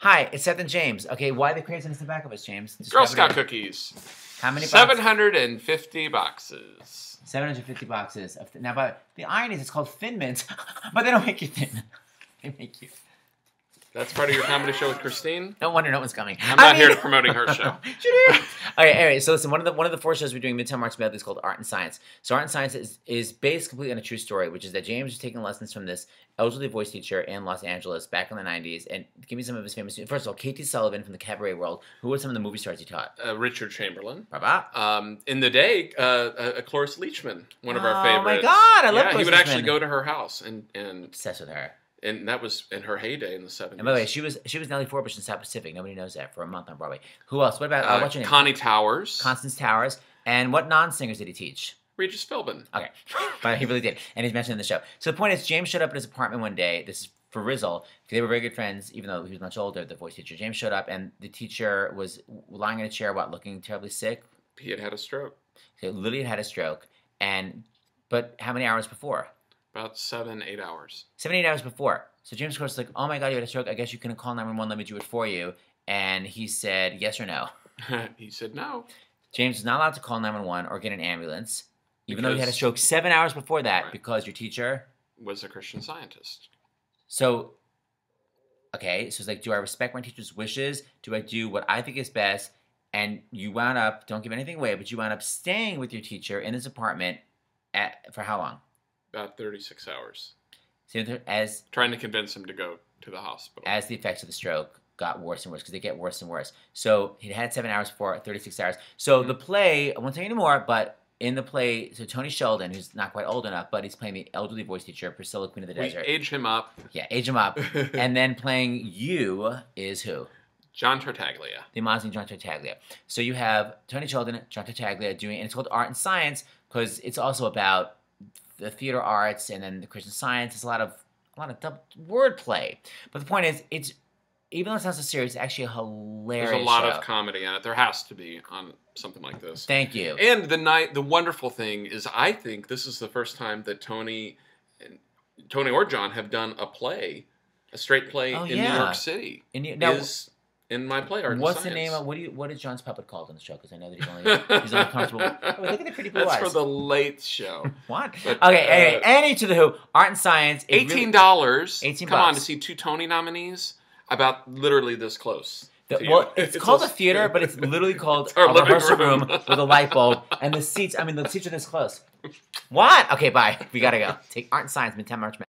Hi, it's Seth and James. Okay, why are the craziness in the back of us, James? Girl Scout cookies. How many boxes? 750 boxes. 750 boxes. Now, but the irony is it's called Thin Mints, but they don't make you thin. They make you... That's part of your comedy show with Christine? No wonder no one's coming. I'm not here to promoting her show. Okay, anyway, so listen, one of the 4 shows we're doing Midtown March Madness is called Art and Science. So Art and Science is based completely on a true story, which is that James was taking lessons from this elderly voice teacher in Los Angeles back in the 90s. And give me some of his famous students. First of all, Katie Sullivan from the cabaret world. Who were some of the movie stars he taught? Richard Chamberlain. Bye-bye. In the day, Cloris Leachman, one of our favorites. Oh my God, I love Cloris He would Leachman. actually go to her house and obsessed with her. And that was in her heyday in the 70s. And by the way, she was Nellie Forbush in South Pacific. Nobody knows that for a month on Broadway. Who else? What about what's your name? Connie Towers. Constance Towers. And what non-singers did he teach? Regis Philbin. Okay, but he really did, and he's mentioned in the show. So the point is, James showed up at his apartment one day. This is for Rizzle. They were very good friends, even though he was much older. The voice teacher. James showed up, and the teacher was lying in a chair, looking terribly sick. He had had a stroke. So literally had a stroke, but how many hours before? About 7-8 hours. 7-8 hours before. So James, of course, is like, oh my God, you had a stroke. I guess you can call 911. Let me do it for you. And he said, yes or no. He said no. James is not allowed to call 911 or get an ambulance, even though he had a stroke 7 hours before that, because your teacher was a Christian Scientist. So, okay, so it's like, do I respect my teacher's wishes? Do I do what I think is best? And you wound up, don't give anything away, but you wound up staying with your teacher in his apartment for how long? About 36 hours. So as trying to convince him to go to the hospital. As the effects of the stroke got worse and worse, because they get worse and worse. So he had 7 hours before, 36 hours. So the play, I won't tell you anymore, but in the play, so Tony Sheldon, who's not quite old enough, but he's playing the elderly voice teacher, Priscilla, Queen of the Desert. Age him up. Yeah, age him up. And then playing you is who? John Tartaglia. The amazing John Tartaglia. So you have Tony Sheldon, John Tartaglia doing, and it's called Art and Science, because it's also about the theater arts and then the Christian Science. It's a lot of wordplay. But the point is, it's even though it sounds so serious, it's actually a hilarious There's a lot show. of comedy on it. There has to be on something like this. Thank you. And the wonderful thing is, I think this is the first time that Tony or John have done a straight play in New York City. In my play, Art and What's Science. the name of what is John's puppet called in the show? Because I know that he's only comfortable. Oh, look at the pretty blue eyes. That's for the Late Show. What? But, okay, anyway, to the Who. Art and Science. $18. $18. Come on, to see 2 Tony nominees about literally this close. It's called a theater, but it's literally called a rehearsal room with a light bulb, and the seats. I mean, the seats are this close. What? Okay, bye. We gotta go. Take Art and Science, Midtown March Madness.